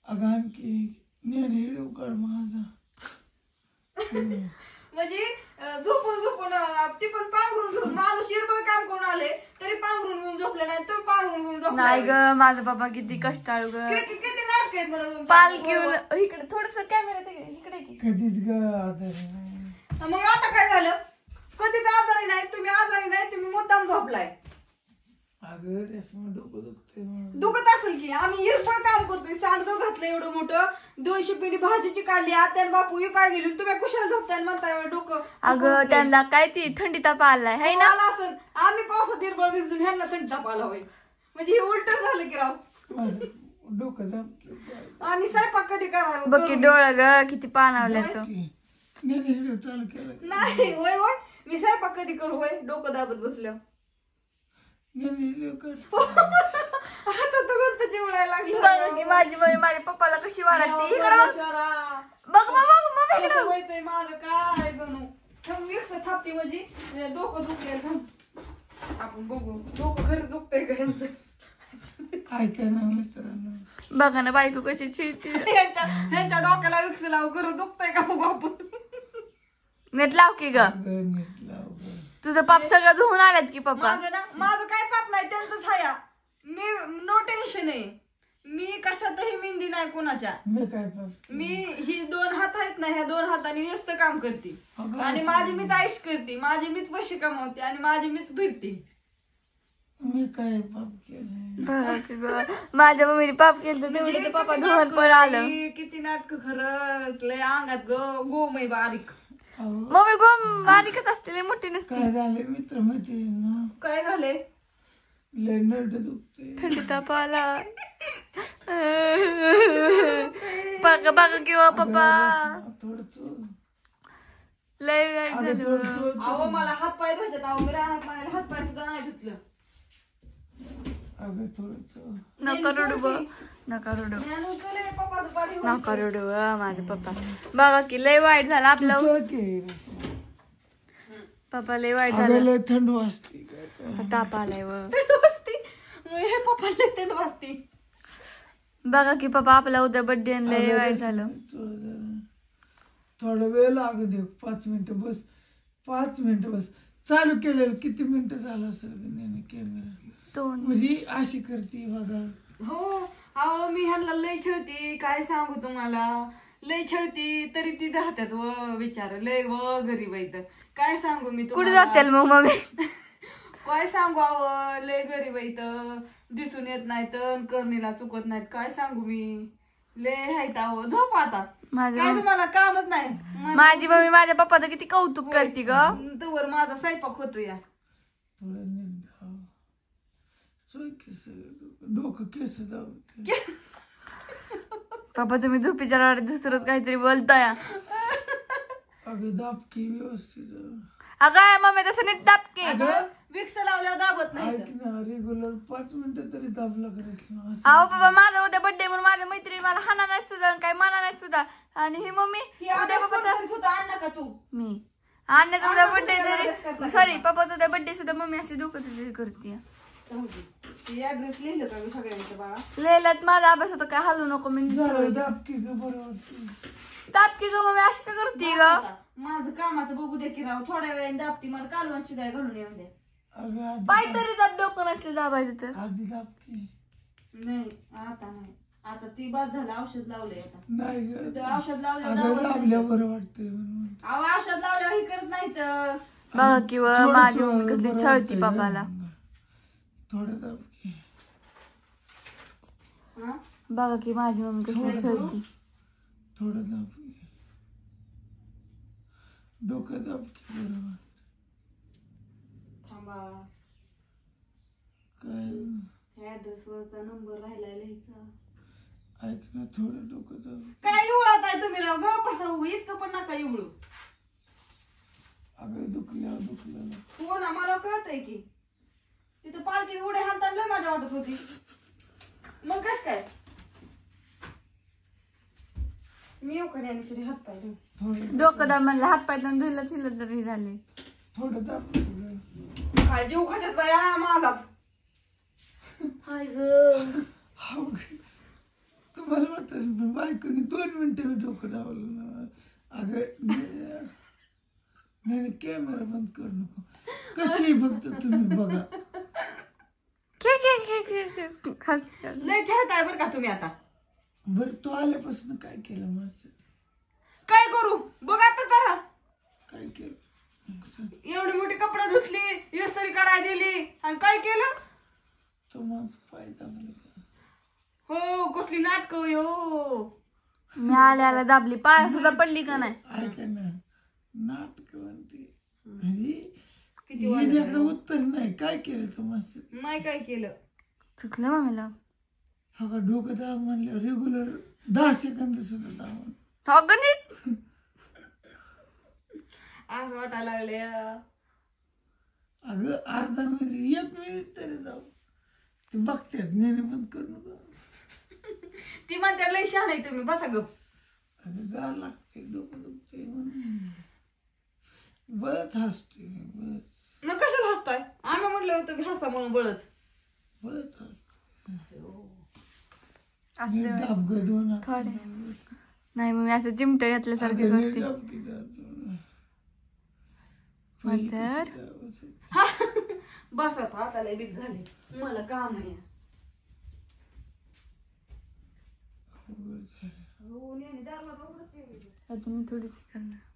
अगं आणखी नेहमी लवकर माझा म्हणजे झोपून झोपून ती पण पांघरून घेऊन माणूस शिरबळ काम करून आले तरी पांघरून घेऊन झोपले नाही तुम्ही पांघरून घेऊन झोपले नाही ग माझा बाबा किती कष्टाळू ग किती नाटक आहेत मला तुमच्या पालखी इकडे थोडस कॅमेरा इकडे की कधीच ग आजारी नाही. मग आता काय झालं कधीच आजारी नाही तुम्ही आजारी नाही तुम्ही मुद्दाम झोपलाय अगं त्याच्यामुळे डोकं दुखतंय मला. दुखत असेल की आम्ही इरफळ काम करतोय सांडगं घातलं एवढं मोठं 200 पिढी भाजीची काढली आत्यान बापू काय गेली तुम्ही कुशाला झोपताय म्हणताय डोकं अगं त्यांना काय ती थंडी ताप आलाय है ना आला असेल आम्ही पावसात इरबळ भिजून ह्यांना थंडी ताप आला होय म्हणजे हे उलट झालं की राव माझं डोकं दाबलं. आणि स्वयंपाक कधी करावं बघ की डोळ ग किती पाणावल्या तो नेहमी व्हिडिओ चालू केला नाही होय होय मी स्वयंपाक कधी करू होय डोकं दाबत बसल्या नेहमी व्हिडिओ कर आता तर गलत जेवढायला बघ की लागली माझी मम्मी माझ्या पप्पाला कशी वारटते इकडं बघ मम्मी इकडं व्हायचंय माझं काय जणू मिक्स थापती म्हणजे डोकं दुखले आपण बघू डोकं खरं दुखतंय का ह्यांचं ऐका ना मित्रांनो बघा ना बायको कशी चिडते ह्यांच्या डोक्याला विक्स लावू खरं दुखतंय का बघू आपण नेट लाव की ग अगं नीट लाव गं. तुझं पाप सगळं धुवून आल्यात की पप्पा माझं ना माझं काय पाप नाही त्यांचंच हाया मी नो टेन्शन आहे मी कशातही मेहंदी नाही कोणाच्या मी काय पाप मी ही 2 हात आहेत ना ह्या 2 हाताने नुसतं काम करते अगं, आणि माझी मीच आयुष करते माझी मीच पैसे कमावते आणि माझी मीच फिरते मी काय पाप केलंय बघा की ग माझ्या मम्मीने पाप केलं तर तेवढं पप्पा धुवून पण आलं किती नाटक खरंच लय अंगात गोमय बारीक अहो मम्मी गोम बारीकच असते लय मोठी नसते काय झाले मित्र मैत्रिणी काय झाले लय नरड दुखते थंडी ताप आला बघा किंवा पप्पा थोडस लय वेळ अगं झालं थोडस अहो मला हात पाय धुवायचे अहो मी रानात मागायला हात पाय सुद्धा नाही धुतलं अगं थोडस नका रडू ब नका रडू ज्ञान उचलले पप्पा दुपारी नका रडू माझा पप्पा बघा की लय वाईट झालं आपलं पप्पा लय वाईट अगं झालं लय थंड वाजते काय काय. ताप आलाय व थंड वाजती हे पप्पा लय थंड वाजती बघा की पप्पा आपला उद्या बर्थडे लय अगं वाईट बस झालं जरा. थोडा वेळ लागू दे 5 मिनिटं बस 5 मिनिटं बस चालू केलेलं किती मिनिटं झालं असेल कॅमेरा 2 म्हणजे अशी करते बघा हो अहो मी ह्यांना लय छळती काय सांगू तुम्हाला लय छळती तरी ती राहतात व विचार लय व गरीब आहेत काय सांगू मी कुठे तुम्हाला जातील मग मम्मी काय सांगू अव लय गरीब आहेत दिसून येत नाहीत करणीला चुकत नाहीत काय सांगू मी लय आहेत अहो झोप आता काय तुम्हाला कामच नाही माझी मम्मी माझ्या पप्पाचं किती कौतुक करते ग तवर माझा स्वयंपाक होतो या थोडं नीट धाव सोय केस डोकं केस धावते पप्पा तुम्ही झोपीच्या राहत दुसरंच काहीतरी बोलताय अगं दाबकी व्यवस्थित अगं मम्मी तसं नीट दाबके अगं विक्स लावल्यावर दाबत नाही ऐक ना रेग्युलर 5 मिनिटं तरी दाबला करायचं ना असं. अहो बाबा माझा उद्या बर्थडे म्हणून माझ्या मैत्रिणी मला हाना नाही सुद्धा काय माना नाही सुद्धा आणि ही मम्मी उद्या पप्पाचा आण नका तू मी आणण्याचा उद्या बर्थडे तरी सॉरी पप्पाचा उद्या बर्थडे सुद्धा मम्मी अशी डोकं करते ऍड्रेस लिहिलं का सगळ्यांचं बाळा लिहिल्यात माझा अभ्यासाचं काय हलू नको मी जरा दाबकी ग बरं वाटतं तापकी ग मम्मी अशी का करते ग माझं कामाचं बघू दे की राव थोड्या वेळाने दाबती मला कालवांची दाय घालून येऊन द्या अगं आधी पाय तरी दाब डोकं नसले दाबायचं तर आधी दाबकी नाही आता नाही आता ती बाद झालं औषध लावलंय आता नाही ग औषध लावलं अगं दाबल्या बरं वाटतंय म्हणून अहो औषध लावल्यावर ही करत नाही तर बघा किंवा माझी थोडं मम्मी कसली बरं छळती वाटतंय पप्पाला ग. थोडं दाबकी बघा की माझी मम्मी कसली छळती थोडं दाबकी डोकं दाबकी बरं वाटतं थांबा काय ऍड्रेस वरचा नंबर राहिलाय लिहायचा ऐक ना थोडं डोकं दाब काय इवळत आहे तुम्ही राव ग पसरवू इतकं पण नका इवळू अगं दुखलं हो ना मला कळतंय की तिथं पालखी उड्या हाताला माझ्या वाटत होती मग कस काय मी येऊ का ज्ञानेश्वरी हात पाय धुवून? थोडं डोकं दाब म्हणलं हात पाय धुयला चिल्लत जरी झाले थोडं दाब काय जीव खात्यात बाया माझाच हाय ग तुम्हाला मला वाटतं बायकोनी 2 मिनिटं मी डोकं लावलं ना. अगं नाही कॅमेरा बंद करू नको. कशी फक्त तुम्ही बघा. लय चाहत आहे बरं का तुम्ही आता. बरं तू आल्यापासून काय केलं माझं? काय करू बघ आता जरा. काय केलं? एवढी मोठी कपडे धुतली, इस्त्री करायला दिली आणि काय केलं? तो माझा फायदा मला. हो कसली नाटक हो. मी आल्याला दाबली, पाय सुद्धा पडली का नाही? ऐका ना, नाटक म्हणते म्हणजे उत्तर नाही. काय केलं तू माझं? नाही काय केलं. चुकलं मम्मीला. हा का डोकं दाब म्हणलं रेग्युलर 10 सेकंद सुद्धा दाब. हो का नीट? आज वाटायला लागले. अगं अर्धा मिनिट 1 मिनिट तरी जाऊ. ते बघतात नेहमी बंद करू नका. ती म्हणते लय शहाण आहे तुम्ही, बसा गप. अगं गार लागते, डोकं दुखते म्हणून बळच हसते. बस मग कशाला हसताय? आम्ही म्हटलं होतं तुम्ही हसा म्हणून बळच. बळच हसते. असं दाब ग 2 हात. थोडे नाही मग मी असं चिमट घातल्यासारखं करते. तर बस आता हाताला बीत झाले, मला काम आहे. झालं. हो, नेहमी दाराला उघडत नाही. आता मी थोडीच करणार.